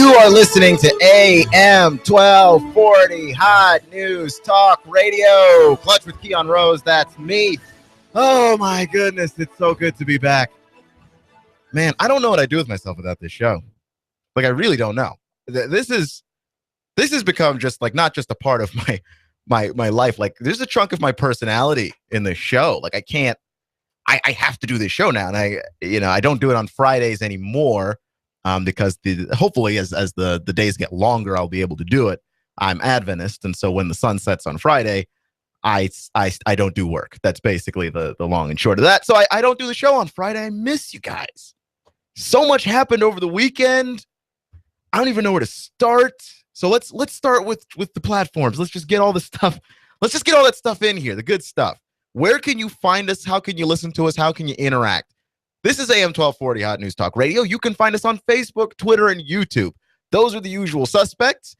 You are listening to AM 1240 Hot News Talk Radio. Clutch with Keon Rose, that's me. Oh my goodness, it's so good to be back. Man, I don't know what I'd do with myself without this show. Like, I really don't know. This has become just like not just a part of my life. Like, there's a chunk of my personality in this show. Like, I have to do this show now, and I don't do it on Fridays anymore. Because hopefully as the days get longer, I'll be able to do it. I'm Adventist, and so when the sun sets on Friday, I don't do work. That's basically the long and short of that. So I don't do the show on Friday. I miss you guys. So much happened over the weekend. I don't even know where to start. So let's start with the platforms. Let's just get all the stuff. Let's just get all that stuff in here, the good stuff. Where can you find us? How can you listen to us? How can you interact? This is AM 1240 Hot News Talk Radio. You can find us on Facebook, Twitter, and YouTube. Those are the usual suspects.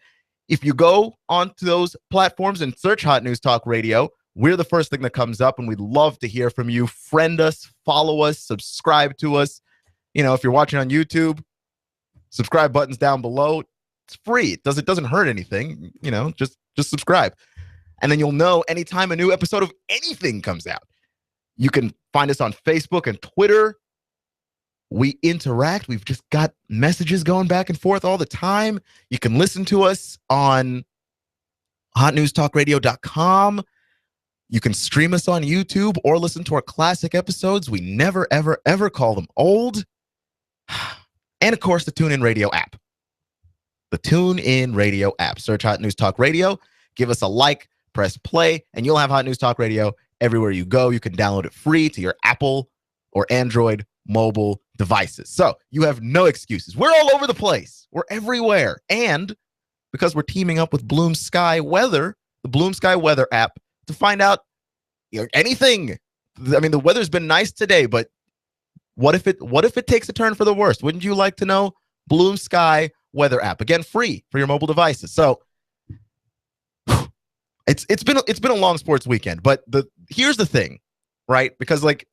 If you go onto those platforms and search Hot News Talk Radio, we're the first thing that comes up, and we'd love to hear from you. Friend us, follow us, subscribe to us. You know, if you're watching on YouTube, subscribe button's down below. It's free. It doesn't hurt anything. You know, just subscribe. And then you'll know anytime a new episode of anything comes out. You can find us on Facebook and Twitter. We interact. We've just got messages going back and forth all the time. You can listen to us on hotnewstalkradio.com. You can stream us on YouTube or listen to our classic episodes. We never, ever, ever call them old. And, of course, the TuneIn Radio app. The TuneIn Radio app. Search Hot News Talk Radio. Give us a like, press play, and you'll have Hot News Talk Radio everywhere you go. You can download it free to your Apple or Android mobile devices. So you have no excuses. We're all over the place. We're everywhere. And because we're teaming up with Bloom Sky Weather, the Bloom Sky Weather app, to find out anything. I mean, the weather's been nice today, but what if it takes a turn for the worst? Wouldn't you like to know? Bloom Sky Weather app, again, free for your mobile devices. So it's been a long sports weekend, but here's the thing, right? Because like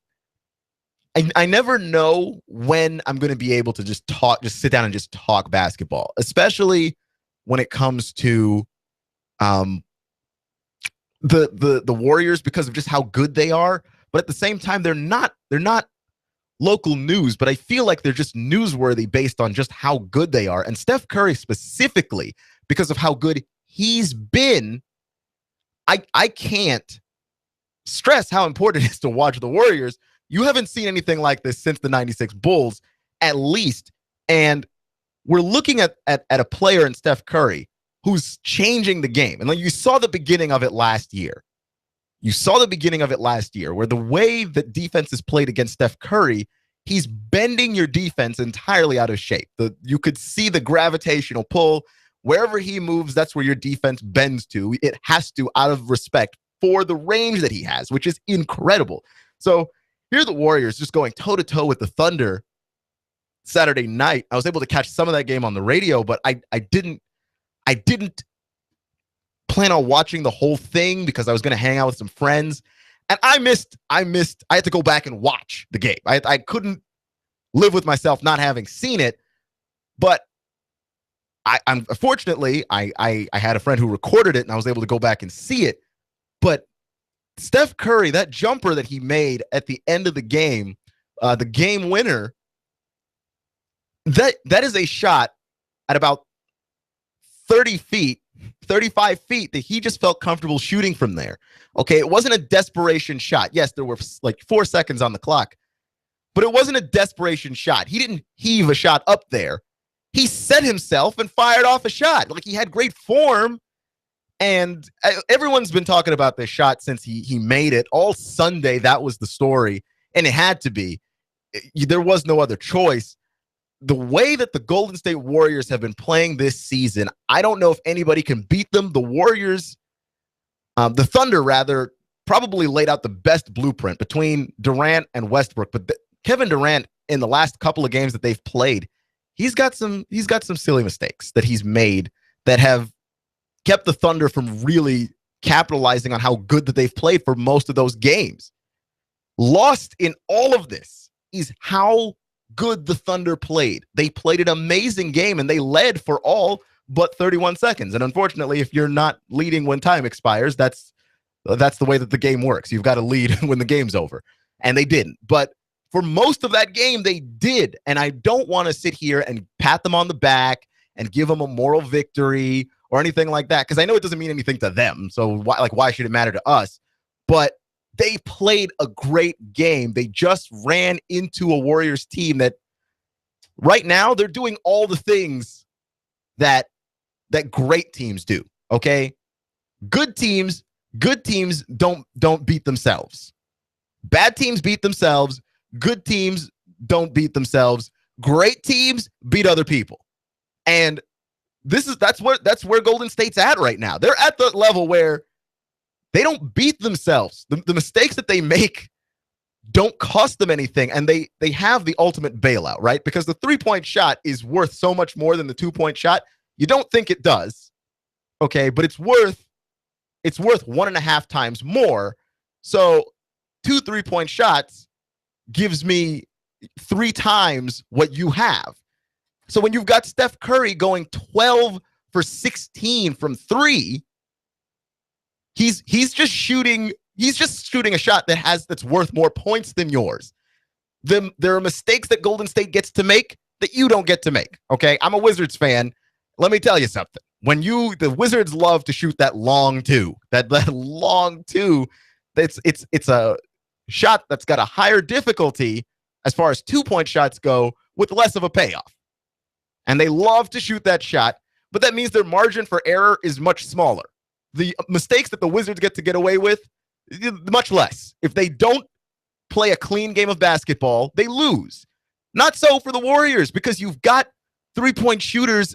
I never know when I'm going to be able to just sit down and just talk basketball, especially when it comes to the Warriors, because of just how good they are. But at the same time, they're not local news, but I feel like they're just newsworthy based on just how good they are. And Steph Curry specifically, because of how good he's been, I can't stress how important it is to watch the Warriors. You haven't seen anything like this since the 96 Bulls, at least. And we're looking at a player in Steph Curry who's changing the game. And like you saw the beginning of it last year. You saw the beginning of it last year where the way that defense is played against Steph Curry, he's bending your defense entirely out of shape. You could see the gravitational pull. Wherever he moves, that's where your defense bends to. It has to, out of respect for the range that he has, which is incredible. So here are the Warriors just going toe-to-toe with the Thunder Saturday night. I was able to catch some of that game on the radio, but I didn't plan on watching the whole thing because I was going to hang out with some friends. And I had to go back and watch the game. I couldn't live with myself not having seen it. But unfortunately, I had a friend who recorded it and I was able to go back and see it. But Steph Curry, that jumper that he made at the end of the game winner, that is a shot at about 35 feet that he just felt comfortable shooting from there. Okay, it wasn't a desperation shot. Yes, there were like 4 seconds on the clock, but it wasn't a desperation shot. He didn't heave a shot up there. He set himself and fired off a shot. Like, he had great form. And everyone's been talking about this shot since he made it. All Sunday, that was the story. And it had to be. There was no other choice. The way that the Golden State Warriors have been playing this season, I don't know if anybody can beat them. The Warriors, the Thunder, rather, probably laid out the best blueprint between Durant and Westbrook. But Kevin Durant, in the last couple of games that they've played, he's got some silly mistakes that he's made that have kept the Thunder from really capitalizing on how good that they've played for most of those games. Lost in all of this is how good the Thunder played. They played an amazing game, and they led for all but 31 seconds. And unfortunately, if you're not leading when time expires, that's the way that the game works. You've got to lead when the game's over. And they didn't. But for most of that game, they did. And I don't want to sit here and pat them on the back and give them a moral victory or anything like that, because I know it doesn't mean anything to them. So why should it matter to us? But they played a great game. They just ran into a Warriors team that right now they're doing all the things that great teams do. Okay? Good teams don't beat themselves. Bad teams beat themselves. Good teams don't beat themselves. Great teams beat other people. And that's where Golden State's at right now. They're at the level where they don't beat themselves. The mistakes that they make don't cost them anything, and they have the ultimate bailout, right? Because the 3-point shot is worth so much more than the 2-point shot. You don't think it does, okay? But it's worth 1.5 times more. So 2 3-point shots gives me 3 times what you have. So when you've got Steph Curry going 12 for 16 from 3, he's just shooting a shot that's worth more points than yours. There are mistakes that Golden State gets to make that you don't get to make. Okay, I'm a Wizards fan. Let me tell you something. The Wizards love to shoot that long two, that long two. It's a shot that's got a higher difficulty as far as 2-point shots go, with less of a payoff. And they love to shoot that shot, but that means their margin for error is much smaller. The mistakes that the Wizards get away with, much less. If they don't play a clean game of basketball, they lose. Not so for the Warriors, because you've got 3-point shooters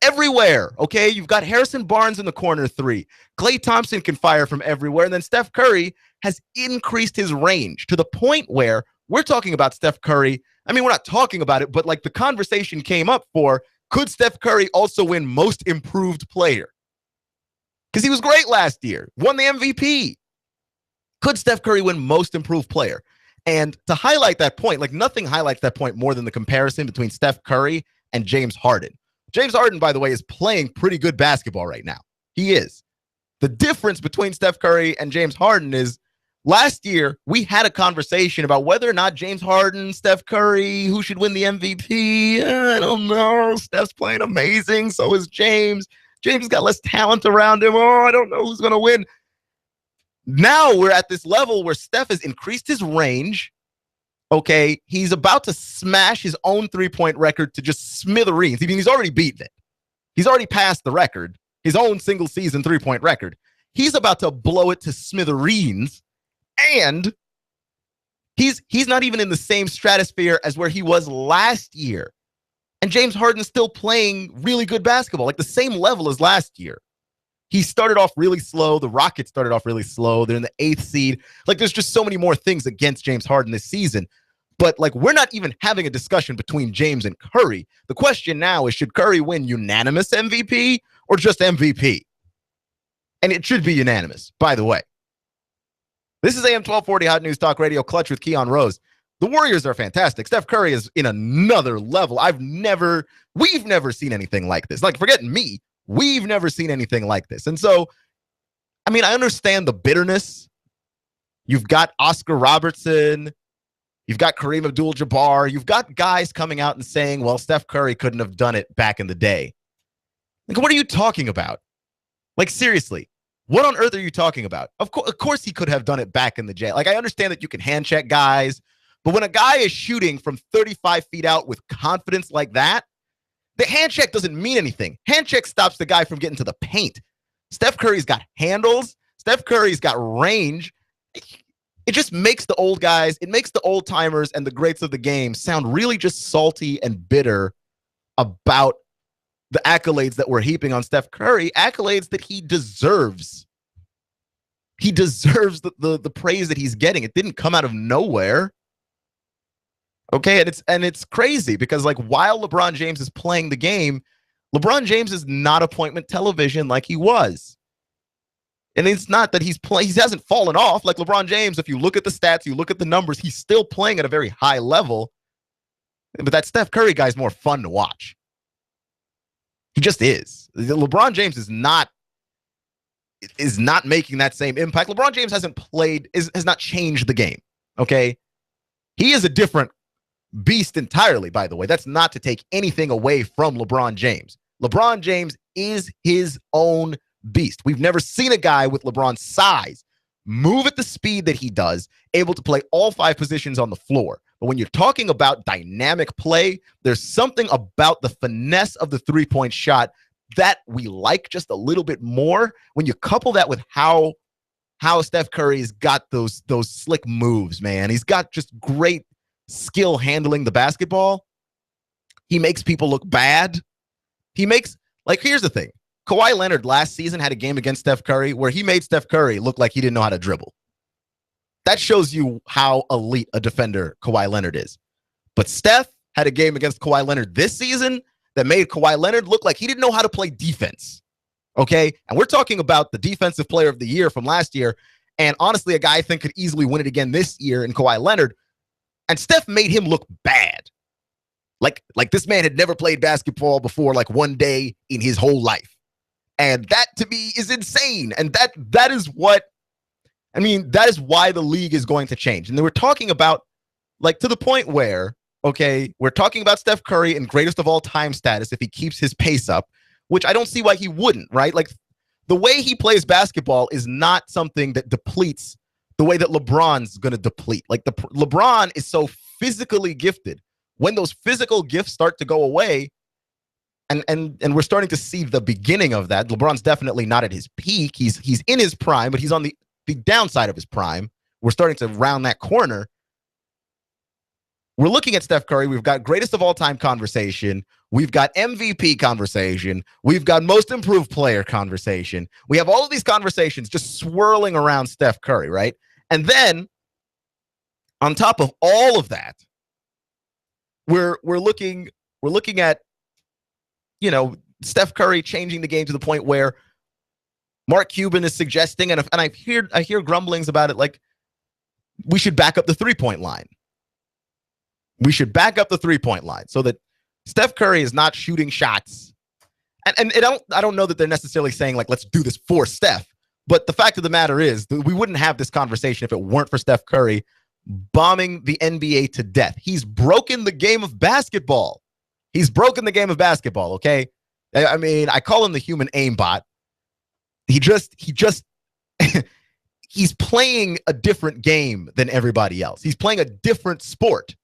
everywhere, okay? You've got Harrison Barnes in the corner 3. Klay Thompson can fire from everywhere. And then Steph Curry has increased his range to the point where we're talking about Steph Curry. I mean, we're not talking about it, but like the conversation came up for, could Steph Curry also win most improved player? Because he was great last year, won the MVP. Could Steph Curry win most improved player? And to highlight that point, like nothing highlights that point more than the comparison between Steph Curry and James Harden. James Harden, by the way, is playing pretty good basketball right now. He is. The difference between Steph Curry and James Harden is last year we had a conversation about whether or not James Harden, Steph Curry, who should win the MVP. I don't know. Steph's playing amazing. So is James. James has got less talent around him. Oh, I don't know who's going to win. Now we're at this level where Steph has increased his range. Okay, he's about to smash his own 3-point record to just smithereens. I mean, he's already beaten it. He's already passed the record, his own single-season 3-point record. He's about to blow it to smithereens, and he's not even in the same stratosphere as where he was last year. And James Harden's still playing really good basketball, like the same level as last year. He started off really slow. The Rockets started off really slow. They're in the 8th seed. Like, there's just so many more things against James Harden this season. But, like, we're not even having a discussion between James and Curry. The question now is, should Curry win unanimous MVP or just MVP? And it should be unanimous, by the way. This is AM 1240 Hot News Talk Radio, Clutch with Keon Rose. The Warriors are fantastic. Steph Curry is in another level. We've never seen anything like this. Like, forget me. We've never seen anything like this. And so, I mean, I understand the bitterness. You've got Oscar Robertson. You've got Kareem Abdul-Jabbar. You've got guys coming out and saying, well, Steph Curry couldn't have done it back in the day. Like, what are you talking about? Like, seriously, what on earth are you talking about? Of course he could have done it back in the day. Like, I understand that you can hand check guys, but when a guy is shooting from 35 feet out with confidence like that, the hand check doesn't mean anything. Hand check stops the guy from getting to the paint. Steph Curry's got handles. Steph Curry's got range. It just makes the old guys, it makes the old timers and the greats of the game sound really just salty and bitter about the accolades that we're heaping on Steph Curry, accolades that he deserves. He deserves the praise that he's getting. It didn't come out of nowhere. Okay, and it's crazy because, like, while LeBron James is playing the game, LeBron James is not appointment television like he was. And it's not that he hasn't fallen off. Like LeBron James, if you look at the stats, you look at the numbers, he's still playing at a very high level. But that Steph Curry guy is more fun to watch. He just is. LeBron James is not making that same impact. LeBron James has not changed the game. Okay. He is a different beast entirely, by the way. That's not to take anything away from LeBron James. LeBron James is his own beast. We've never seen a guy with LeBron's size move at the speed that he does, able to play all 5 positions on the floor. But when you're talking about dynamic play, there's something about the finesse of the three-point shot that we like just a little bit more. When you couple that with how Steph Curry's got those slick moves, man. He's got just great skill handling the basketball. He makes people look bad. Here's the thing. Kawhi Leonard last season had a game against Steph Curry where he made Steph Curry look like he didn't know how to dribble. That shows you how elite a defender Kawhi Leonard is. But Steph had a game against Kawhi Leonard this season that made Kawhi Leonard look like he didn't know how to play defense. Okay? And we're talking about the defensive player of the year from last year. And honestly, a guy I think could easily win it again this year in Kawhi Leonard. And Steph made him look bad. Like this man had never played basketball before, like one day in his whole life. And that to me is insane. And that is why the league is going to change. And then we're talking about, like, to the point where, okay, we're talking about Steph Curry in greatest of all time status if he keeps his pace up, which I don't see why he wouldn't, right? Like, the way he plays basketball is not something that depletes the way that LeBron's going to deplete. Like, LeBron is so physically gifted. When those physical gifts start to go away, and we're starting to see the beginning of that. LeBron's definitely not at his peak. He's in his prime, but he's on the downside of his prime. We're starting to round that corner. We're looking at Steph Curry. We've got greatest of all time conversation. We've got MVP conversation. We've got most improved player conversation. We have all of these conversations just swirling around Steph Curry, right? And then on top of all of that, we're looking at, you know, Steph Curry changing the game to the point where Mark Cuban is suggesting, and I hear grumblings about it, like, we should back up the three-point line. We should back up the three-point line so that Steph Curry is not shooting shots. And I don't know that they're necessarily saying, like, let's do this for Steph. But the fact of the matter is that we wouldn't have this conversation if it weren't for Steph Curry bombing the NBA to death. He's broken the game of basketball. He's broken the game of basketball, okay? I mean, I call him the human aimbot. He just he's playing a different game than everybody else. He's playing a different sport,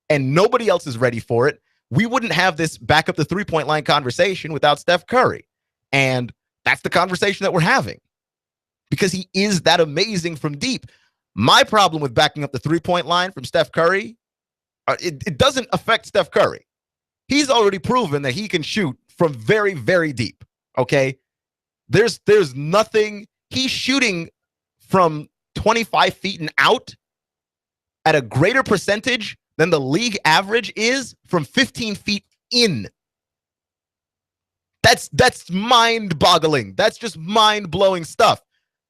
and nobody else is ready for it. We wouldn't have this back up the three-point line conversation without Steph Curry, and that's the conversation that we're having because he is that amazing from deep. My problem with backing up the three-point line from Steph Curry, it doesn't affect Steph Curry. He's already proven that he can shoot from very, very deep, okay? There's nothing. He's shooting from 25 feet and out at a greater percentage than the league average is from 15 feet in. That's mind-boggling. That's just mind-blowing stuff.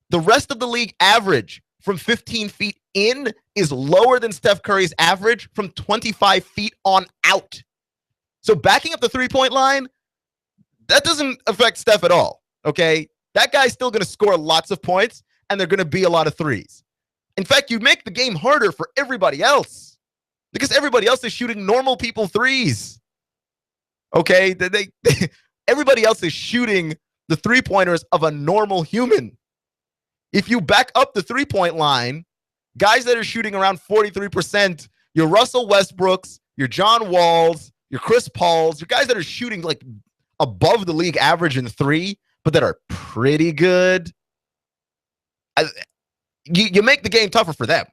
The rest of the league average from 15 feet in is lower than Steph Curry's average from 25 feet on out. So backing up the three-point line, that doesn't affect Steph at all, okay? That guy's still going to score lots of points, and they're going to be a lot of threes. In fact, you make the game harder for everybody else because everybody else is shooting normal people threes, okay? Everybody else is shooting the three-pointers of a normal human. If you back up the three-point line, guys that are shooting around 43%, your Russell Westbrooks, your John Walls, your Chris Pauls, your guys that are shooting like above the league average in three, but that are pretty good, you make the game tougher for them.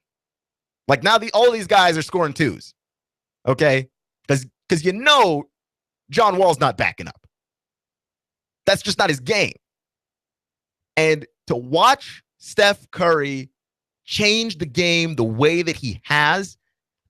Like now all these guys are scoring twos, okay? Because you know John Wall's not backing up. That's just not his game. And to watch Steph Curry change the game the way that he has,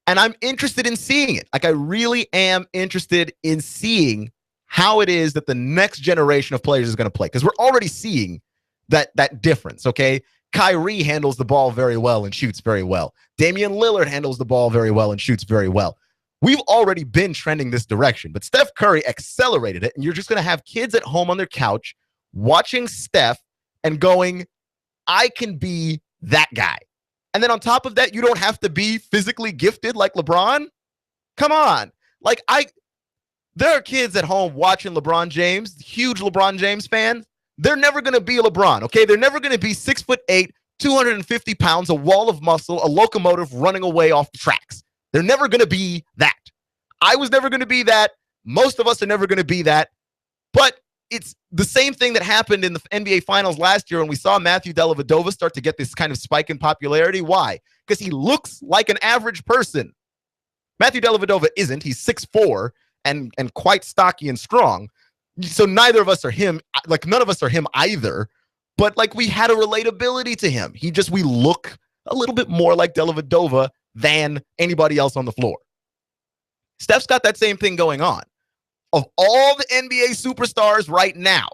and I'm interested in seeing it. Like I really am interested in seeing how it is that the next generation of players is going to play. Because we're already seeing that difference, okay? Kyrie handles the ball very well and shoots very well. Damian Lillard handles the ball very well and shoots very well. We've already been trending this direction, but Steph Curry accelerated it, and you're just going to have kids at home on their couch watching Steph and going, I can be that guy. And then on top of that, you don't have to be physically gifted like LeBron. Come on. There are kids at home watching LeBron James, huge LeBron James fans. They're never going to be LeBron, okay? They're never going to be 6'8", 250 pounds, a wall of muscle, a locomotive running away off the tracks. They're never going to be that. I was never going to be that. Most of us are never going to be that. But it's the same thing that happened in the NBA Finals last year when we saw Matthew Dellavedova start to get this kind of spike in popularity. Why? Because he looks like an average person. Matthew Dellavedova isn't. He's 6'4", and quite stocky and strong. So neither of us are him. Like, none of us are him either. But, like, we had a relatability to him. We look a little bit more like Dellavedova than anybody else on the floor. Steph's got that same thing going on. Of all the NBA superstars right now,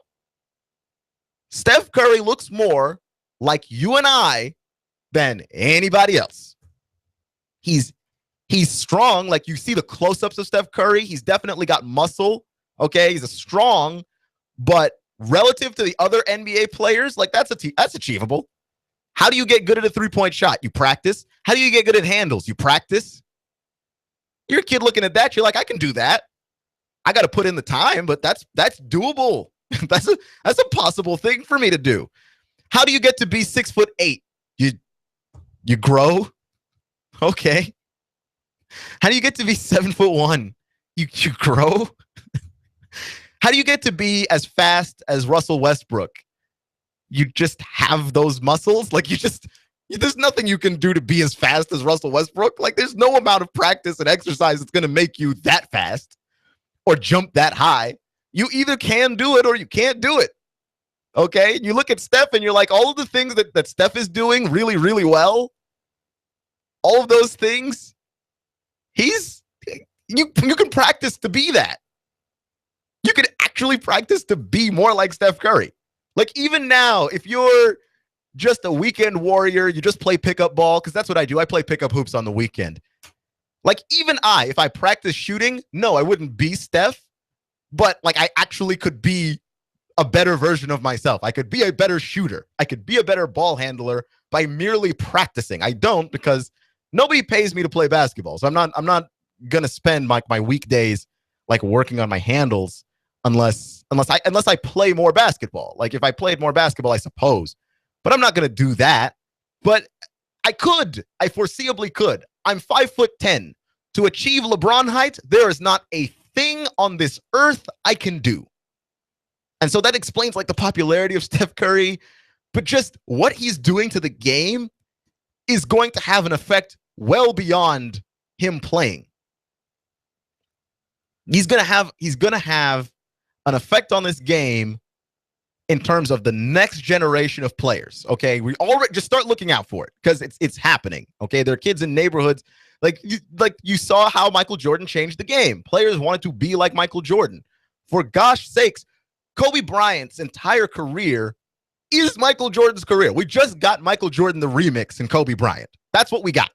Steph Curry looks more like you and I than anybody else. He's strong. Like, you see the close-ups of Steph Curry. He's definitely got muscle. Okay, he's a strong, but relative to the other NBA players, like, that's achievable. How do you get good at a three-point shot? You practice. How do you get good at handles? You practice. You're a kid looking at that. You're like, I can do that. I got to put in the time, but that's doable. that's a possible thing for me to do. How do you get to be 6'8"? You grow. Okay. How do you get to be 7'1"? You grow. How do you get to be as fast as Russell Westbrook? You just have those muscles. Like, there's nothing you can do to be as fast as Russell Westbrook. Like, there's no amount of practice and exercise that's going to make you that fast or jump that high. You either can do it or you can't do it. Okay? You look at Steph and you're like, all of the things that Steph is doing really, really well, all of those things, you can practice to be that. You can actually practice to be more like Steph Curry. Like, even now, if you're just a weekend warrior, you just play pickup ball, because that's what I do. I play pickup hoops on the weekend. Like, even if I practice shooting, no, I wouldn't be Steph, but, like, I actually could be a better version of myself. I could be a better shooter. I could be a better ball handler by merely practicing. I don't, because nobody pays me to play basketball. So I'm not going to spend my weekdays, like, working on my handles unless I play more basketball. Like, if I played more basketball, I suppose. But I'm not going to do that. But I could. I foreseeably could. I'm 5'10". To achieve LeBron height, there is not a thing on this earth I can do. And so that explains, like, the popularity of Steph Curry. But just what he's doing to the game is going to have an effect well beyond him playing. He's gonna have an effect on this game in terms of the next generation of players. Okay, we already just start looking out for it, because it's happening. Okay, there are kids in neighborhoods like you saw how Michael Jordan changed the game. Players wanted to be like Michael Jordan. For gosh sakes, Kobe Bryant's entire career is Michael Jordan's career. We just got Michael Jordan the remix in Kobe Bryant. That's what we got.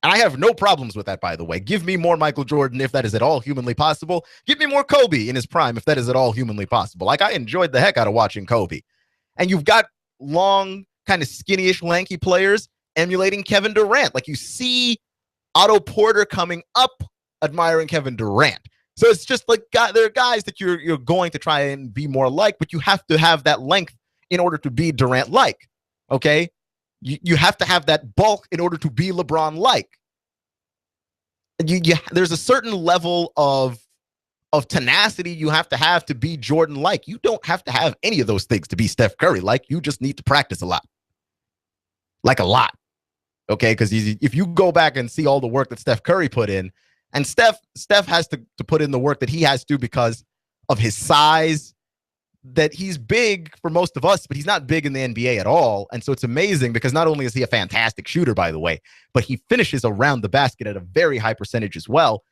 And I have no problems with that, by the way. Give me more Michael Jordan if that is at all humanly possible. Give me more Kobe in his prime if that is at all humanly possible. Like, I enjoyed the heck out of watching Kobe. And you've got long, kind of skinny-ish, lanky players emulating Kevin Durant. Like, you see Otto Porter coming up admiring Kevin Durant. So it's just like, there are guys that you're going to try and be more like, but you have to have that length in order to be Durant-like. Okay? You have to have that bulk in order to be LeBron-like. There's a certain level of tenacity you have to be Jordan-like. You don't have to have any of those things to be Steph Curry-like. You just need to practice a lot. Like, a lot. Okay? Because if you go back and see all the work that Steph Curry put in, and Steph has to put in the work that he has to because of his size, that he's big for most of us, but he's not big in the NBA at all. And so it's amazing because not only is he a fantastic shooter, by the way, but he finishes around the basket at a very high percentage as well.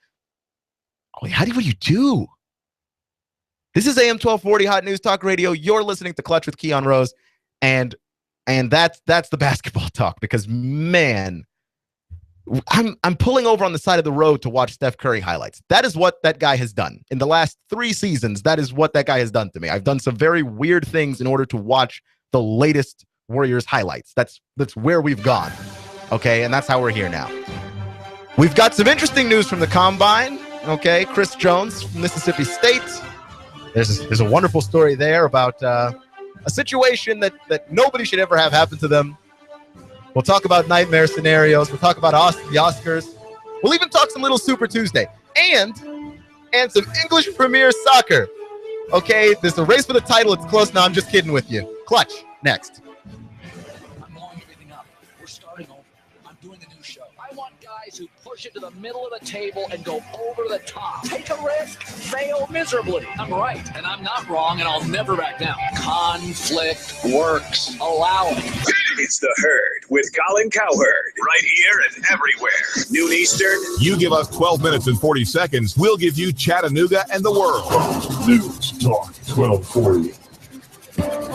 Oh, what do you do? This is AM 1240 Hot News Talk Radio. You're listening to Clutch with Keon Rose. And that's the basketball talk, because, man, I'm pulling over on the side of the road to watch Steph Curry highlights. That is what that guy has done. In the last 3 seasons, that is what that guy has done to me. I've done some very weird things in order to watch the latest Warriors highlights. That's where we've gone. Okay, and that's how we're here now. We've got some interesting news from the Combine. Okay, Chris Jones from Mississippi State. There's a wonderful story there about a situation that nobody should ever have happen to them. We'll talk about nightmare scenarios. We'll talk about the Oscars. We'll even talk some little Super Tuesday and some English Premier Soccer. Okay, there's a race for the title. It's close now. I'm just kidding with you. Clutch, next. I'm blowing everything up. We're starting over. I'm doing a new show. I want guys who push it to the middle of the table and go over the top. Take a risk, fail miserably. I'm right, and I'm not wrong, and I'll never back down. Conflict works. Allow it. It's The Herd with Colin Cowherd. Right here and everywhere. Noon Eastern. You give us 12 minutes and 40 seconds. We'll give you Chattanooga and the world. News Talk 1240.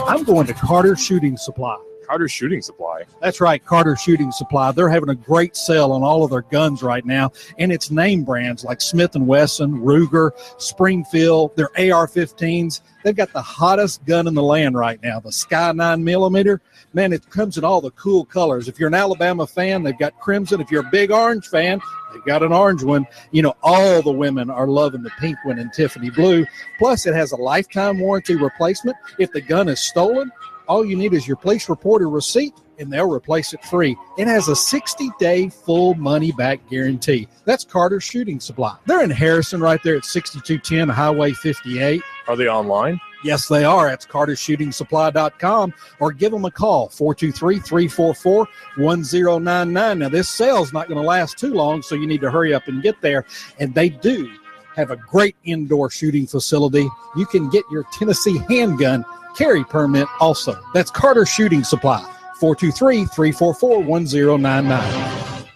I'm going to Carter Shooting Supply. Carter Shooting Supply. That's right, Carter Shooting Supply. They're having a great sale on all of their guns right now, and it's name brands like Smith & Wesson, Ruger, Springfield, their AR-15s. They've got the hottest gun in the land right now, the Sky 9mm. Man, it comes in all the cool colors. If you're an Alabama fan, they've got crimson. If you're a big orange fan, they've got an orange one. You know, all the women are loving the pink one and Tiffany blue. Plus, it has a lifetime warranty replacement. If the gun is stolen, all you need is your police report or receipt, and they'll replace it free. It has a 60-day full money-back guarantee. That's Carter Shooting Supply. They're in Harrison right there at 6210 Highway 58. Are they online? Yes, they are. That's cartershootingsupply.com, or give them a call, 423-344-1099. Now, this sale's not going to last too long, so you need to hurry up and get there. And they do have a great indoor shooting facility. You can get your Tennessee handgun carry permit also. That's Carter Shooting Supply, 423-344-1099.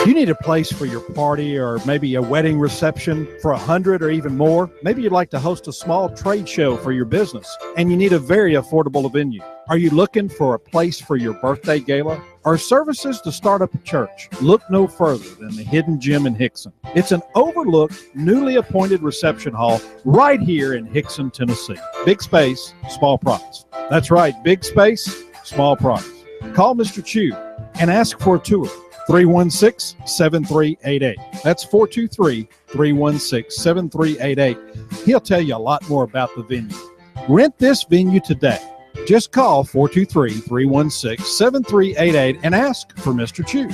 You need a place for your party or maybe a wedding reception for 100 or even more. Maybe you'd like to host a small trade show for your business, and you need a very affordable venue. Are you looking for a place for your birthday gala or services to start up a church? Look no further than the Hidden Gem in Hickson. It's an overlooked, newly appointed reception hall right here in Hickson, Tennessee. Big space, small price. That's right, big space, small price. Call Mr. Chu and ask for a tour. 316-7388. That's 423-316-7388. He'll tell you a lot more about the venue. Rent this venue today. Just call 423-316-7388 and ask for Mr. Chu.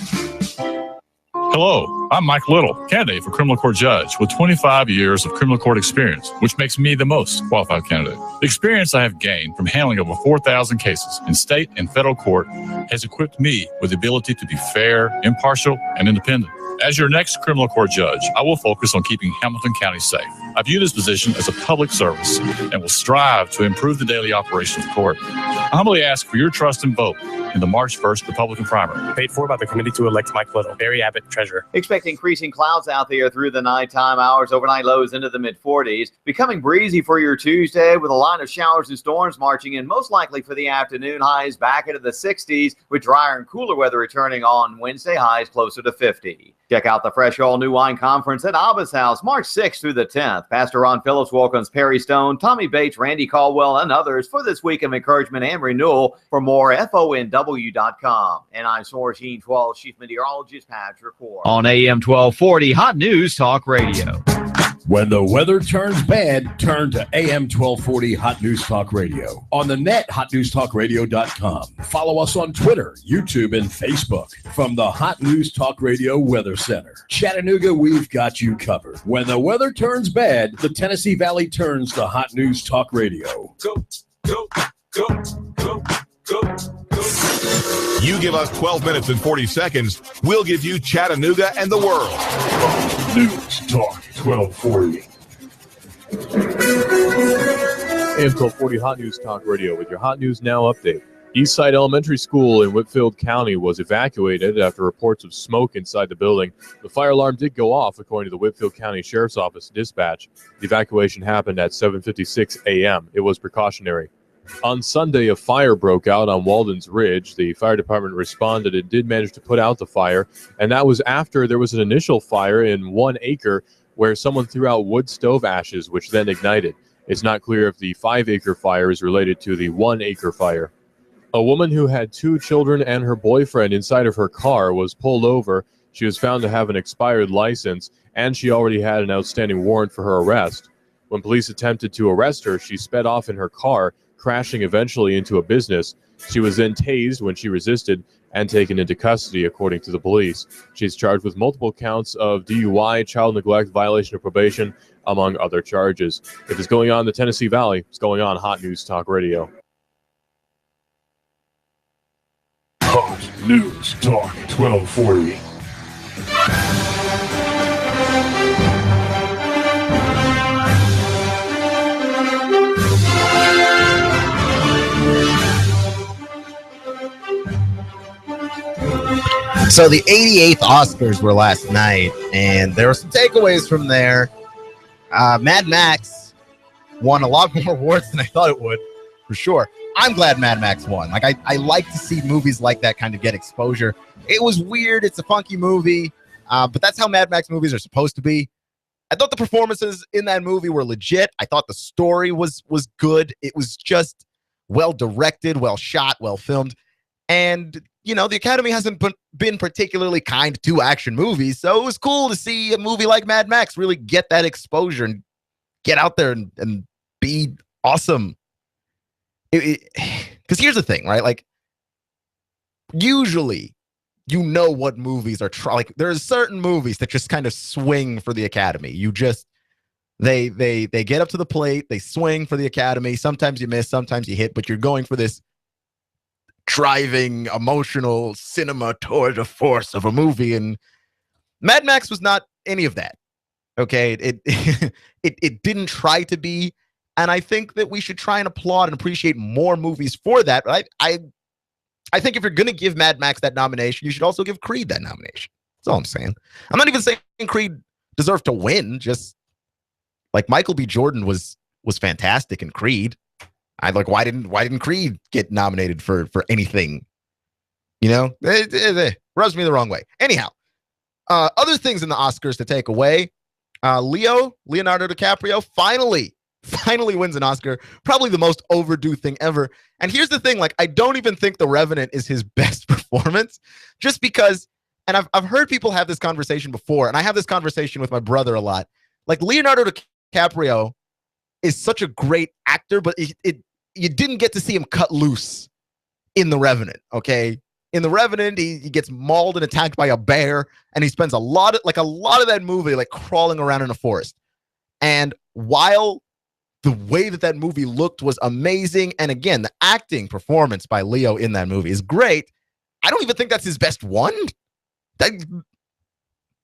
Hello, I'm Mike Little, candidate for criminal court judge with 25 years of criminal court experience, which makes me the most qualified candidate. The experience I have gained from handling over 4,000 cases in state and federal court has equipped me with the ability to be fair, impartial, and independent. As your next criminal court judge, I will focus on keeping Hamilton County safe. I view this position as a public service and will strive to improve the daily operation of the court. I humbly ask for your trust and vote in the March 1st Republican primary. Paid for by the committee to elect Mike Little. Barry Abbott, Treasurer. Expect increasing clouds out there through the nighttime hours, overnight lows into the mid-40s. Becoming breezy for your Tuesday with a line of showers and storms marching in, most likely for the afternoon. Highs back into the 60s with drier and cooler weather returning on Wednesday. Highs closer to 50. Check out the Fresh All New Wine Conference at Abba's House, March 6th through the 10th. Pastor Ron Phillips welcomes Perry Stone, Tommy Bates, Randy Caldwell, and others for this week of encouragement and renewal. For more, FONW.com. And I'm Source 12 Chief Meteorologist Patrick Ward. On AM 1240, Hot News Talk Radio. When the weather turns bad, turn to AM 1240 Hot News Talk Radio. On the net, hotnewstalkradio.com. Follow us on Twitter, YouTube, and Facebook. From the Hot News Talk Radio Weather Center. Chattanooga, we've got you covered. When the weather turns bad, the Tennessee Valley turns to Hot News Talk Radio. Go, go, go, go, go, go. You give us 12 minutes and 40 seconds. We'll give you Chattanooga and the world. News Talk 1240. AM 1240 Hot News Talk Radio with your Hot News Now update. Eastside Elementary School in Whitfield County was evacuated after reports of smoke inside the building. The fire alarm did go off, according to the Whitfield County Sheriff's Office dispatch. The evacuation happened at 7:56 a.m. It was precautionary. On Sunday, a fire broke out on Walden's Ridge. The fire department responded and did manage to put out the fire, and that was after there was an initial fire in 1 acre where someone threw out wood stove ashes, which then ignited. It's not clear if the 5-acre fire is related to the 1-acre fire. A woman who had 2 children and her boyfriend inside of her car was pulled over. She was found to have an expired license, and she already had an outstanding warrant for her arrest. When police attempted to arrest her, she sped off in her car, crashing eventually into a business. She was then tased when she resisted and taken into custody, according to the police. She's charged with multiple counts of DUI, child neglect, violation of probation, among other charges. If it's going on in the Tennessee Valley, it's going on Hot News Talk Radio. Hot News Talk 1240. So the 88th Oscars were last night, and there were some takeaways from there. Mad Max won a lot more awards than I thought it would, for sure. I'm glad Mad Max won. Like, I like to see movies like that kind of get exposure. It was weird. It's a funky movie, but that's how Mad Max movies are supposed to be. I thought the performances in that movie were legit. I thought the story was good. It was just well directed, well shot, well filmed. And, you know, the Academy hasn't been particularly kind to action movies, so it was cool to see a movie like Mad Max really get that exposure and get out there and be awesome. Because here's the thing, right? Like, usually, you know what movies are like. There's certain movies that just kind of swing for the Academy. You just they get up to the plate, they swing for the Academy. Sometimes you miss, sometimes you hit, but you're going for this driving, emotional cinema tour de force of a movie, and Mad Max was not any of that. Okay, it didn't try to be, and I think that we should try and applaud and appreciate more movies for that. But I think if you're gonna give Mad Max that nomination, you should also give Creed that nomination. That's all I'm saying. I'm not even saying Creed deserved to win. Just like Michael B. Jordan was fantastic in Creed. I like why didn't Creed get nominated for anything? You know, it rubs me the wrong way. Anyhow, other things in the Oscars to take away. Leonardo DiCaprio finally wins an Oscar. Probably the most overdue thing ever. And here's the thing: like, I don't even think The Revenant is his best performance, just because. And I've heard people have this conversation before, and I have this conversation with my brother a lot. Like, Leonardo DiCaprio is such a great actor, but you didn't get to see him cut loose in The Revenant, okay? In The Revenant, he gets mauled and attacked by a bear, and he spends a lot of that movie like crawling around in a forest. And while the way that movie looked was amazing, and again, the acting performance by Leo in that movie is great, I don't even think that's his best one.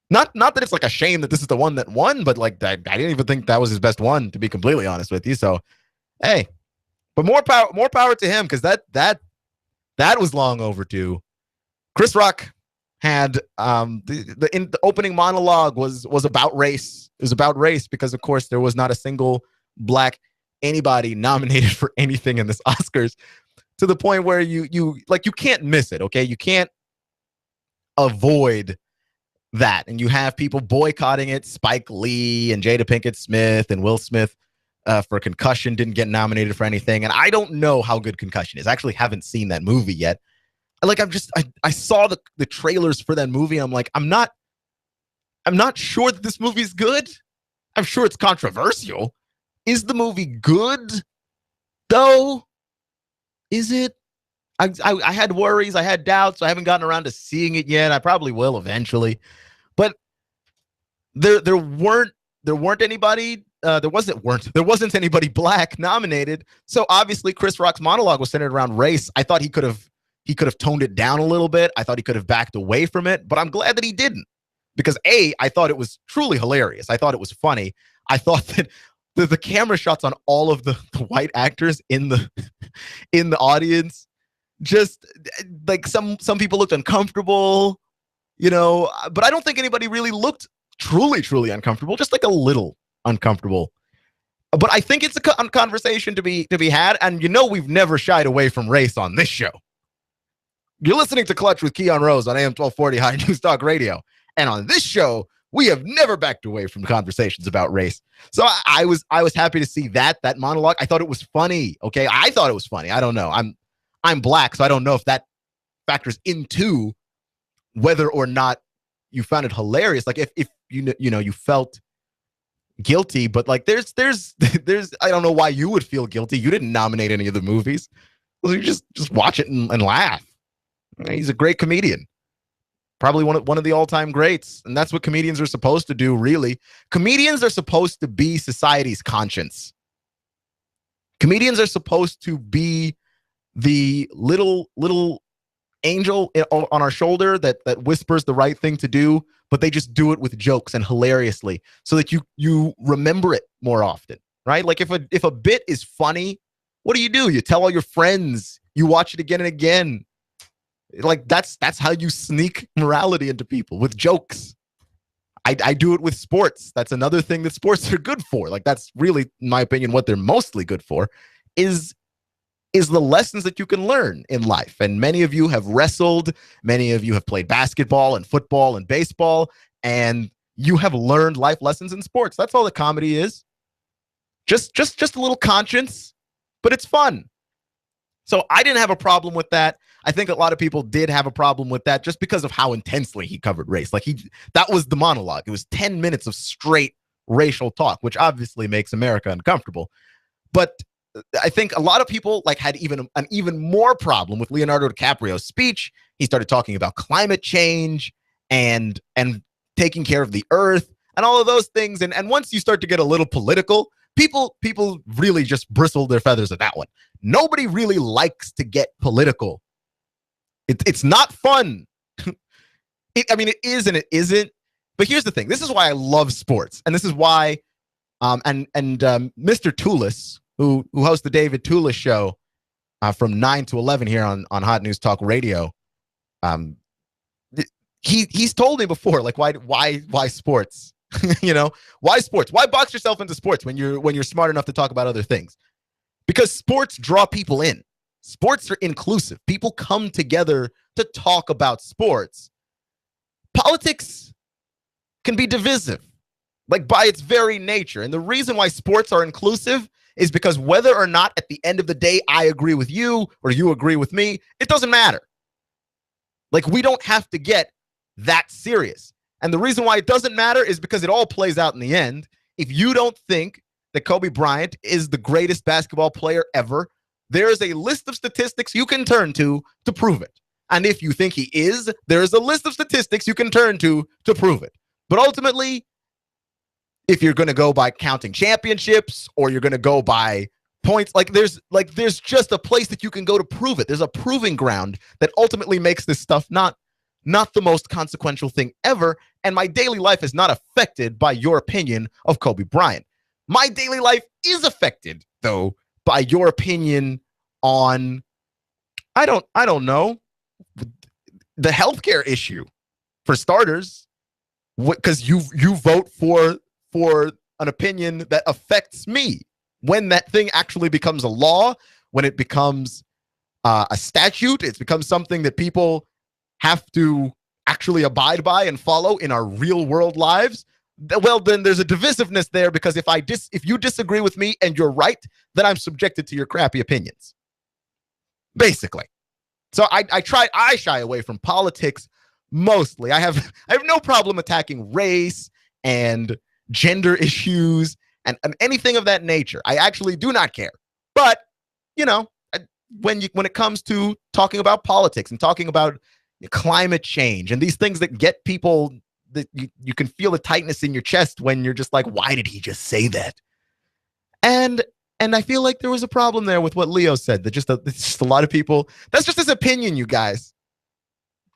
Not that it's like a shame that this is the one that won, but like I didn't even think that was his best one, to be completely honest with you. So, hey. But more power to him, because that was long overdue. Chris Rock had the opening monologue was about race. It was about race because, of course, there was not a single black anybody nominated for anything in this Oscars, to the point where you can't miss it. Okay, you can't avoid that, and you have people boycotting it. Spike Lee and Jada Pinkett Smith and Will Smith. For Concussion didn't get nominated for anything, and I don't know how good Concussion is. I actually haven't seen that movie yet. Like, I saw the trailers for that movie, and I'm like, I'm not sure that this movie's good. I'm sure it's controversial. Is the movie good, though? Is it? I had worries, I had doubts. I haven't gotten around to seeing it yet. I probably will eventually, but there wasn't anybody black nominated. So obviously Chris Rock's monologue was centered around race. I thought he could have toned it down a little bit. I thought he could have backed away from it, but I'm glad that he didn't, because I thought it was truly hilarious. I thought it was funny. I thought that the camera shots on all of the white actors in the audience, just like some people looked uncomfortable, you know, but I don't think anybody really looked truly uncomfortable, just like a little uncomfortable. But I think it's a conversation to be had, and we've never shied away from race on this show. You're listening to Clutch with Keon Rose on AM 1240 High News Talk Radio, and on this show, we have never backed away from conversations about race. So I was happy to see that monologue. I thought it was funny. Okay, I thought it was funny. I don't know. I'm black, so I don't know if that factors into whether or not you found it hilarious. Like if you felt guilty, but like there's I don't know why you would feel guilty. You didn't nominate any of the movies. Well, you just watch it and laugh. He's a great comedian. Probably one of the all-time greats. And that's what comedians are supposed to do, really. Comedians are supposed to be society's conscience. Comedians are supposed to be the little angel on our shoulder that whispers the right thing to do, but they just do it with jokes and hilariously so that you remember it more often, right? Like if a bit is funny, what do? You tell all your friends, you watch it again and again. Like that's how you sneak morality into people, with jokes. I do it with sports. That's another thing that sports are good for. Like that's really, in my opinion, what they're mostly good for is the lessons that you can learn in life. And many of you have wrestled, many of you have played basketball and football and baseball, and you have learned life lessons in sports. That's all the comedy is. Just a little conscience, but it's fun. So I didn't have a problem with that. I think a lot of people did have a problem with that just because of how intensely he covered race. Like that was the monologue. It was 10 minutes of straight racial talk, which obviously makes America uncomfortable. But I think a lot of people had an even more problem with Leonardo DiCaprio's speech. He started talking about climate change and taking care of the earth and all of those things. And once you start to get a little political, people really just bristle their feathers at that one. Nobody really likes to get political. It's not fun. It is and it isn't. But here's the thing. This is why I love sports, and this is why Mr. Tulis, who hosts the David Tulis show from 9 to 11 here on Hot News Talk Radio. He's told me before, like, why sports? Why sports? Why box yourself into sports when you're smart enough to talk about other things? Because sports draw people in. Sports are inclusive. People come together to talk about sports. Politics can be divisive, like by its very nature. And the reason why sports are inclusive is because whether or not at the end of the day I agree with you or you agree with me, it doesn't matter. Like, we don't have to get that serious. And the reason why it doesn't matter is because it all plays out in the end. If you don't think that Kobe Bryant is the greatest basketball player ever, there is a list of statistics you can turn to prove it. And if you think he is, there is a list of statistics you can turn to prove it. But ultimately, if you're going to go by counting championships or you're going to go by points, there's just a place that you can go to prove it. There's a proving ground that ultimately makes this stuff not the most consequential thing ever. And my daily life is not affected by your opinion of Kobe Bryant. My daily life is affected, though, by your opinion on, I don't know, the healthcare issue, for starters, because you vote for an opinion that affects me. When that thing actually becomes a law, when it becomes a statute, it becomes something that people have to actually abide by and follow in our real world lives. Well, then there's a divisiveness there, because if you disagree with me and you're right, then I'm subjected to your crappy opinions, basically. So I shy away from politics mostly. I have no problem attacking race and gender issues and anything of that nature. I actually do not care. But when it comes to talking about politics and talking about climate change and these things that get people, that you can feel the tightness in your chest when you're just like, why did he just say that? And I feel like there was a problem there with what Leo said, that just a lot of people, that's just his opinion, you guys.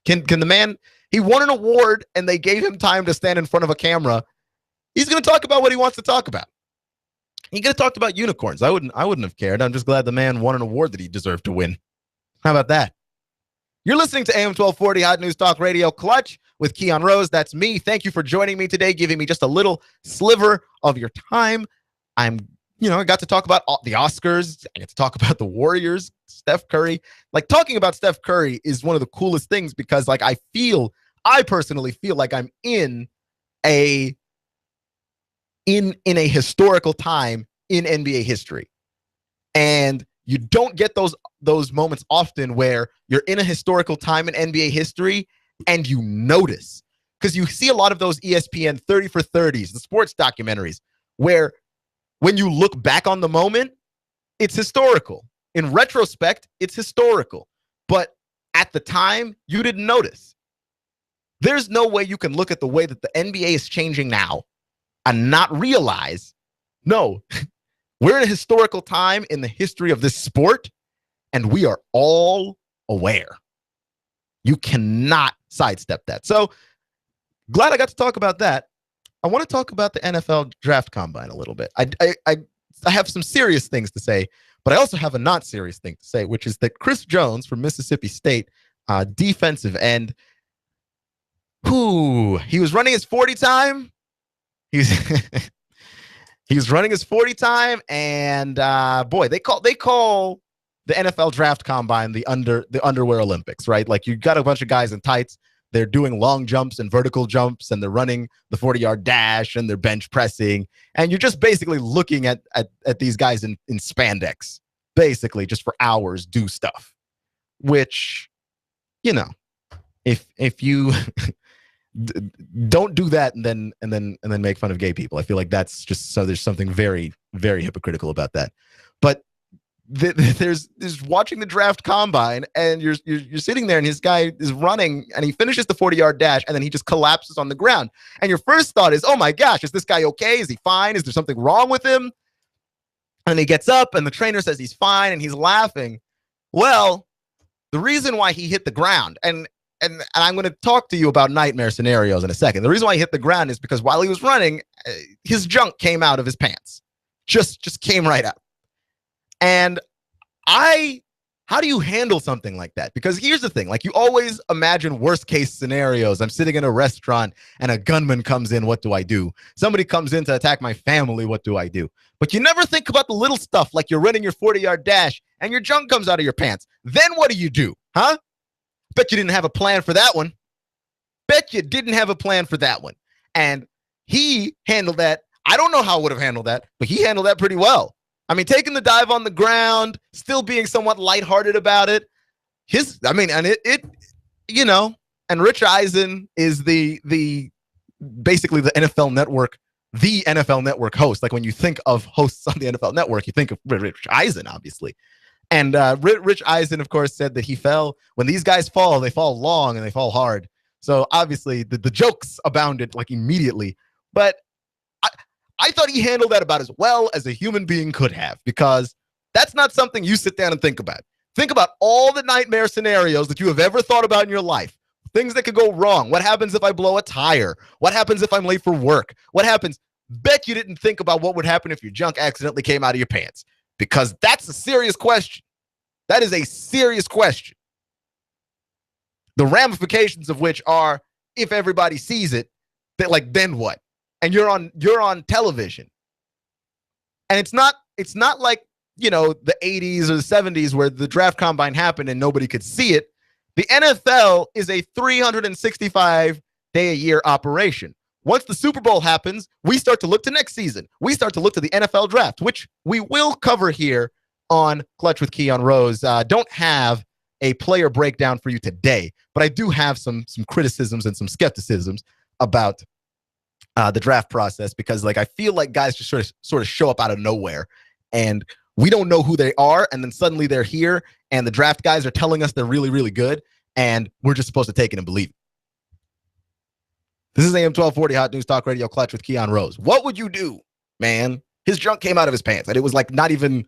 Can the man, he won an award and they gave him time to stand in front of a camera. He's going to talk about what he wants to talk about. He could have talked about unicorns. I wouldn't have cared. I'm just glad the man won an award that he deserved to win. How about that? You're listening to AM 1240 Hot News Talk Radio, Clutch with Keon Rose. That's me. Thank you for joining me today, giving me just a little sliver of your time. I'm I got to talk about the Oscars. I got to talk about the Warriors, Steph Curry. Like, talking about Steph Curry is one of the coolest things because, like, I personally feel like I'm in a historical time in NBA history. And you don't get those moments often where you're in a historical time in NBA history and you notice. Because you see a lot of those ESPN 30 for 30s, the sports documentaries, where when you look back on the moment, it's historical. In retrospect, it's historical. But at the time, you didn't notice. There's no way you can look at the way that the NBA is changing now and not realize, no, we're in a historical time in the history of this sport, and we are all aware. You cannot sidestep that. So, glad I got to talk about that. I want to talk about the NFL draft combine a little bit. I have some serious things to say, but I also have a not serious thing to say, which is that Chris Jones from Mississippi State, defensive end, he was running his 40 time. He was running his 40 time, and boy, they call the NFL draft combine the underwear Olympics, right? Like, you got a bunch of guys in tights. They're doing long jumps and vertical jumps, and they're running the 40-yard dash, and they're bench pressing. And you're just basically looking at these guys in spandex, basically just for hours, do stuff. Which, if you don't do that and then make fun of gay people, I feel like that's just, so there's something very, very hypocritical about that. But there's watching the draft combine, and you're sitting there, and his guy is running, and he finishes the 40-yard dash, and then he just collapses on the ground. And your first thought is, oh my gosh, is this guy okay? Is he fine? Is there something wrong with him? And he gets up, and the trainer says he's fine, and he's laughing. Well, the reason why he hit the ground, and I'm going to talk to you about nightmare scenarios in a second. The reason why he hit the ground is because while he was running, his junk came out of his pants. Just came right out. And how do you handle something like that? Because here's the thing, like, you always imagine worst case scenarios. I'm sitting in a restaurant and a gunman comes in. What do I do? Somebody comes in to attack my family. What do I do? But you never think about the little stuff, like you're running your 40-yard dash and your junk comes out of your pants. Then what do? Huh? Bet you didn't have a plan for that one. Bet you didn't have a plan for that one. And he handled that. I don't know how I would have handled that, but he handled that pretty well. I mean, taking the dive on the ground, still being somewhat lighthearted about it. And Rich Eisen is basically the NFL Network host. Like, when you think of hosts on the NFL Network, you think of Rich Eisen, obviously. And Rich Eisen, of course, said that when these guys fall, they fall long and they fall hard. So obviously the jokes abounded, like, immediately. But I thought he handled that about as well as a human being could have, because that's not something you sit down and think about. Think about all the nightmare scenarios that you have ever thought about in your life. Things that could go wrong. What happens if I blow a tire? What happens if I'm late for work? What happens? Bet you didn't think about what would happen if your junk accidentally came out of your pants, because that's a serious question. That is a serious question. The ramifications of which are, if everybody sees it, then what? And you're on television. And it's not like, the 80s or the 70s where the draft combine happened and nobody could see it. The NFL is a 365-day-a-year operation. Once the Super Bowl happens, we start to look to next season. We start to look to the NFL draft, which we will cover here on Clutch with Keon Rose. Don't have a player breakdown for you today, but I do have some criticisms and some skepticisms about the draft process, because, like, I feel like guys just sort of show up out of nowhere, and we don't know who they are, and then suddenly they're here, and the draft guys are telling us they're really, really good, and we're just supposed to take it and believe it. This is AM 1240 Hot News Talk Radio, Clutch with Keon Rose. What would you do, man? His junk came out of his pants, and it was like not even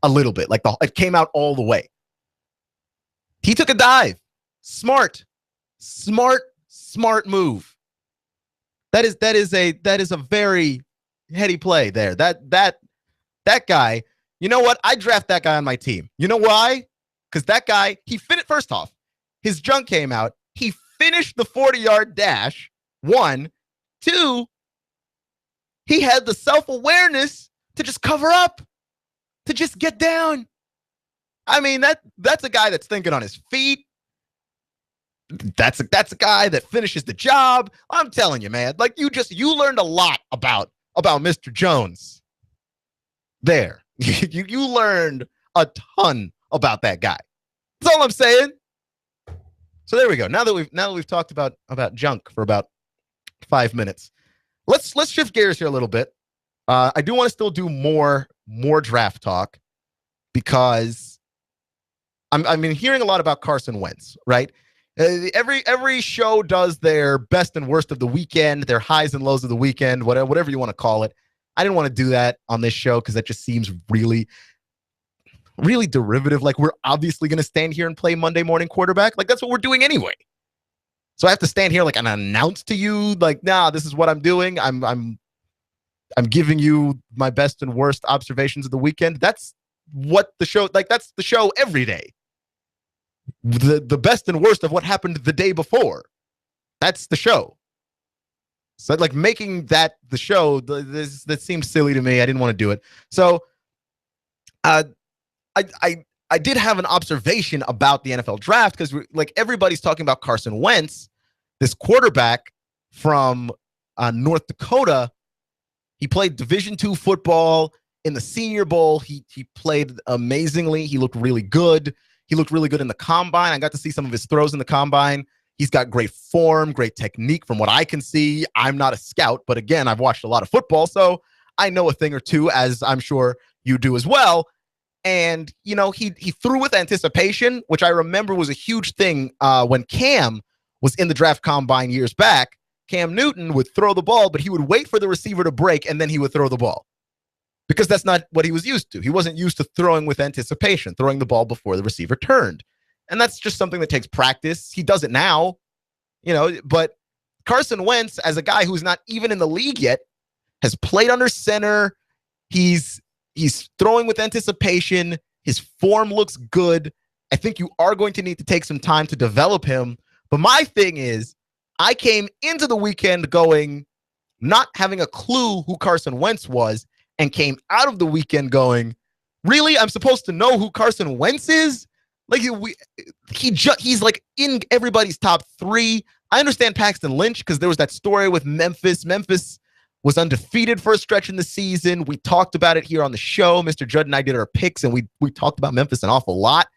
a little bit. Like, it came out all the way. He took a dive. Smart move. That is a very heady play there. That guy, you know what? I draft that guy on my team. You know why? Because that guy, first off, his junk came out. He finished the 40-yard dash. 1, 2, he had the self-awareness to just cover up, to just get down. I mean, that's a guy that's thinking on his feet. That's a guy that finishes the job. I'm telling you, man. Like you learned a lot about Mr. Jones. There, you learned a ton about that guy. That's all I'm saying. So there we go. Now that we've talked about junk for about 5 minutes, let's shift gears here a little bit. I do want to still do more draft talk because I'm hearing a lot about Carson Wentz, right? Every show does their best and worst of the weekend, their highs and lows of the weekend, whatever you want to call it. I didn't want to do that on this show because that just seems really, really derivative. Like we're obviously going to stand here and play Monday morning quarterback. Like that's what we're doing anyway. So I have to stand here like and announce to you, like, nah, this is what I'm doing. I'm giving you my best and worst observations of the weekend. That's what the show, like that's the show every day. The best and worst of what happened the day before. That's the show. So like making that the show, that seems silly to me. I didn't want to do it. So I did have an observation about the NFL draft because like everybody's talking about Carson Wentz, this quarterback from North Dakota. He played Division II football in the Senior Bowl. He played amazingly. He looked really good. He looked really good in the combine. I got to see some of his throws in the combine. He's got great form, great technique from what I can see. I'm not a scout, but again, I've watched a lot of football, so I know a thing or two, as I'm sure you do as well. And, you know, he threw with anticipation, which I remember was a huge thing when Cam was in the draft combine years back. Cam Newton would throw the ball, but he would wait for the receiver to break, and then he would throw the ball. Because that's not what he was used to. He wasn't used to throwing with anticipation, throwing the ball before the receiver turned. And that's just something that takes practice. He does it now, you know, but Carson Wentz, as a guy who's not even in the league yet, has played under center. He's throwing with anticipation. His form looks good. I think you are going to need to take some time to develop him. But my thing is, I came into the weekend going, not having a clue who Carson Wentz was, and came out of the weekend going, really? I'm supposed to know who Carson Wentz is? Like he's like in everybody's top 3. I understand Paxton Lynch because there was that story with Memphis. Memphis was undefeated for a stretch in the season. We talked about it here on the show. Mr. Judd and I did our picks, and we talked about Memphis an awful lot.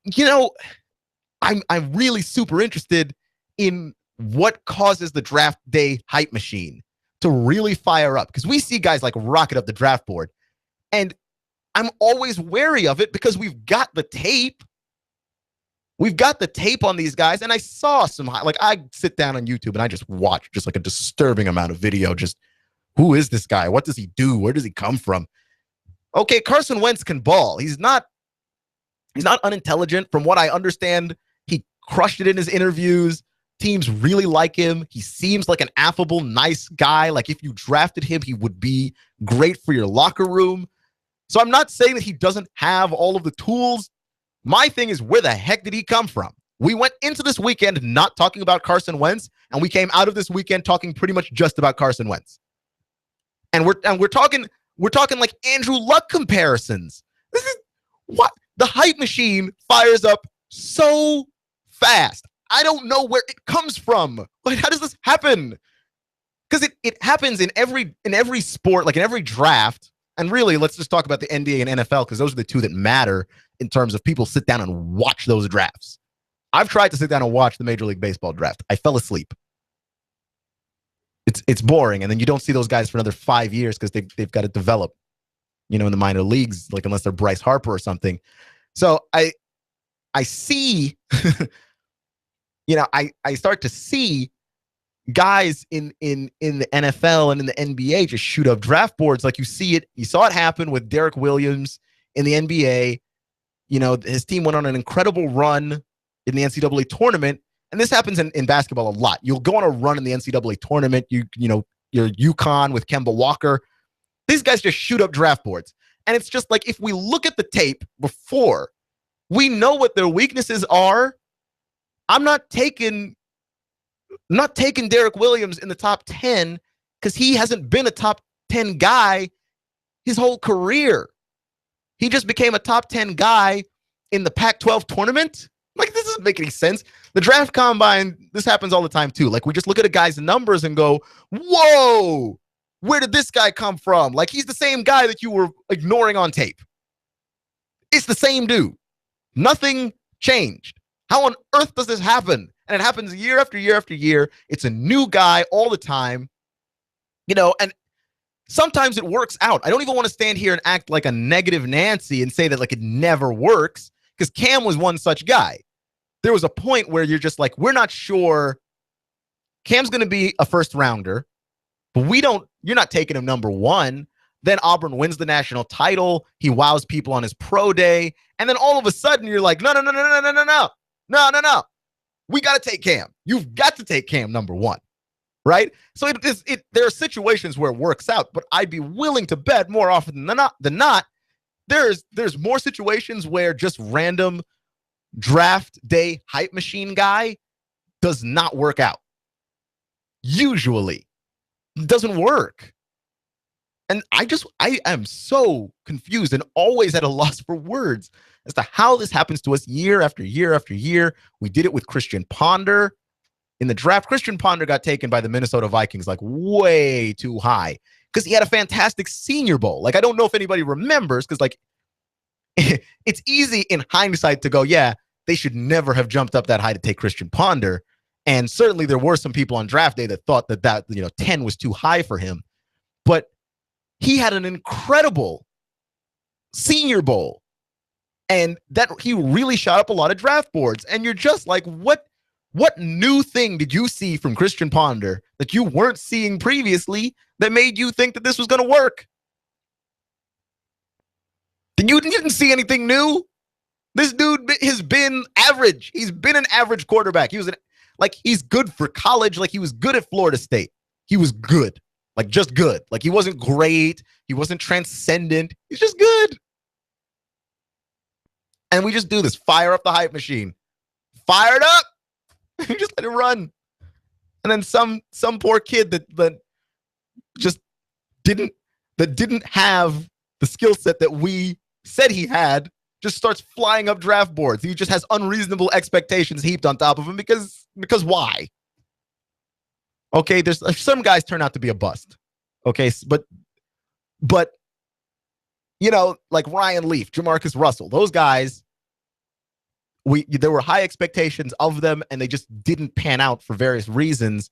You know, I'm really super interested in what causes the draft day hype machine to really fire up, because we see guys like rocket up the draft board, and I'm always wary of it because we've got the tape. We've got the tape on these guys, and I saw some, like I sit down on YouTube and I just watch just like a disturbing amount of video. Just who is this guy? What does he do? Where does he come from? Okay, Carson Wentz can ball. He's not unintelligent. From what I understand, he crushed it in his interviews. Teams really like him. He seems like an affable, nice guy. Like if you drafted him, he would be great for your locker room. So I'm not saying that he doesn't have all of the tools. My thing is, where the heck did he come from? We went into this weekend not talking about Carson Wentz, and we came out of this weekend talking pretty much just about Carson Wentz. And we're talking like Andrew Luck comparisons. This is what the hype machine fires up so fast. I don't know where it comes from. Like, how does this happen? Because it happens in every sport, like in every draft. And really, let's just talk about the NBA and NFL, because those are the two that matter in terms of people sit down and watch those drafts. I've tried to sit down and watch the Major League Baseball draft. I fell asleep. It's boring, and then you don't see those guys for another 5 years because they've got to develop, you know, in the minor leagues, like unless they're Bryce Harper or something. So I see, you know, I start to see guys in the NFL and in the NBA just shoot up draft boards. Like you saw it happen with Derek Williams in the NBA. You know, his team went on an incredible run in the NCAA tournament. And this happens in basketball a lot. You'll go on a run in the NCAA tournament. You know, your UConn with Kemba Walker. These guys just shoot up draft boards. And it's just like, if we look at the tape before, we know what their weaknesses are. I'm not taking Derek Williams in the top 10 because he hasn't been a top 10 guy his whole career. He just became a top 10 guy in the Pac-12 tournament. Like, this doesn't make any sense. The draft combine, this happens all the time too. Like, we just look at a guy's numbers and go, whoa, where did this guy come from? Like, he's the same guy that you were ignoring on tape. It's the same dude. Nothing changed. How on earth does this happen? And it happens year after year after year. It's a new guy all the time. You know, and sometimes it works out. I don't even want to stand here and act like a negative Nancy and say that like it never works, because Cam was one such guy. There was a point where you're just like, we're not sure Cam's going to be a first rounder, but you're not taking him number one. Then Auburn wins the national title. He wows people on his pro day. And then all of a sudden you're like, no. We got to take Cam. You've got to take Cam number one. Right? So there are situations where it works out, but I'd be willing to bet more often than not, there's more situations where just random draft day hype machine guy does not work out. Usually. It doesn't work. And I am so confused and always at a loss for words as to how this happens to us year after year after year. We did it with Christian Ponder. In the draft, Christian Ponder got taken by the Minnesota Vikings like way too high because he had a fantastic Senior Bowl. Like, I don't know if anybody remembers, because like it's easy in hindsight to go, yeah, they should never have jumped up that high to take Christian Ponder. And certainly there were some people on draft day that thought that 10 was too high for him. But he had an incredible Senior Bowl, and that he really shot up a lot of draft boards. And you're just like, what new thing did you see from Christian Ponder that you weren't seeing previously that made you think that this was going to work? You didn't see anything new. This dude has been average. He's been an average quarterback. He's good for college. Like, he was good at Florida State. He was good. Like, just good. Like, he wasn't great. He wasn't transcendent. He's just good. And we just do this. Fire up the hype machine. Fire it up. Just let it run. And then some poor kid that didn't have the skill set that we said he had just starts flying up draft boards. He just has unreasonable expectations heaped on top of him because why? Okay, there's some guys turn out to be a bust. Okay, but like Ryan Leaf, Jamarcus Russell, those guys, there were high expectations of them, and they just didn't pan out for various reasons,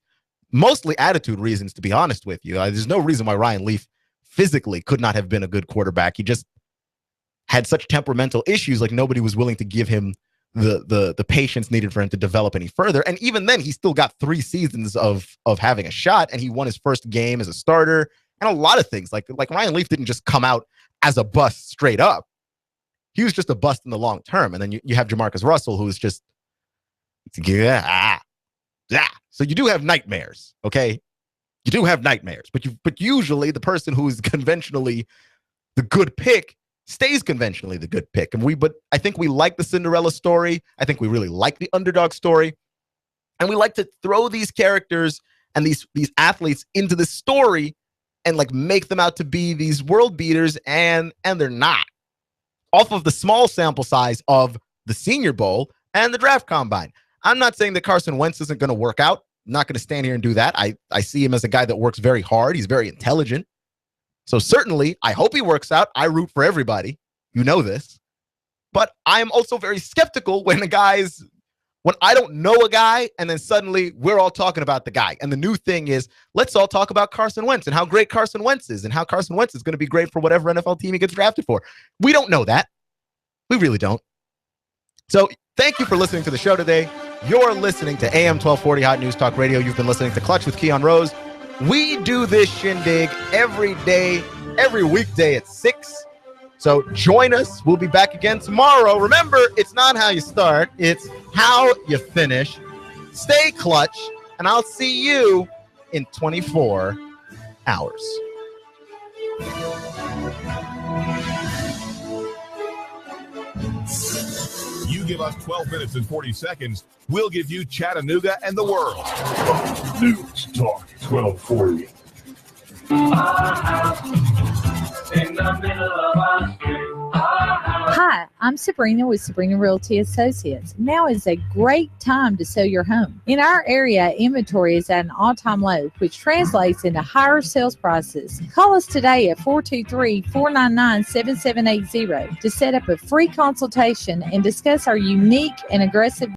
mostly attitude reasons, to be honest with you. There's no reason why Ryan Leaf physically could not have been a good quarterback. He just had such temperamental issues, like nobody was willing to give him the patience needed for him to develop any further. And even then, he still got 3 seasons of having a shot, and he won his first game as a starter, and a lot of things. Like Ryan Leaf didn't just come out as a bust straight up. He was just a bust in the long term. And then you have Jamarcus Russell, who is just, yeah. So you do have nightmares, okay? You do have nightmares. But usually the person who is conventionally the good pick stays conventionally the good pick. But I think we like the Cinderella story. I think we really like the underdog story. And we like to throw these characters and these athletes into the story and like make them out to be these world beaters, and they're not. Off of the small sample size of the Senior Bowl and the draft combine. I'm not saying that Carson Wentz isn't going to work out. I'm not going to stand here and do that. I see him as a guy that works very hard. He's very intelligent. So certainly, I hope he works out. I root for everybody. You know this. But I'm also very skeptical when I don't know a guy and then suddenly we're all talking about the guy. And the new thing is, let's all talk about Carson Wentz and how great Carson Wentz is and how Carson Wentz is going to be great for whatever NFL team he gets drafted for. We don't know that. We really don't. So thank you for listening to the show today. You're listening to AM 1240 Hot News Talk Radio. You've been listening to Clutch with Keon Rose. We do this shindig every day, every weekday at 6. So join us. We'll be back again tomorrow. Remember, it's not how you start, it's how you finish. Stay clutch, and I'll see you in 24 hours. You give us 12 minutes and 40 seconds, we'll give you Chattanooga and the world. News Talk 1240. Hi, I'm Sabrina with Sabrina Realty Associates. Now is a great time to sell your home. In our area, inventory is at an all-time low, which translates into higher sales prices. Call us today at 423-499-7780 to set up a free consultation and discuss our unique and aggressive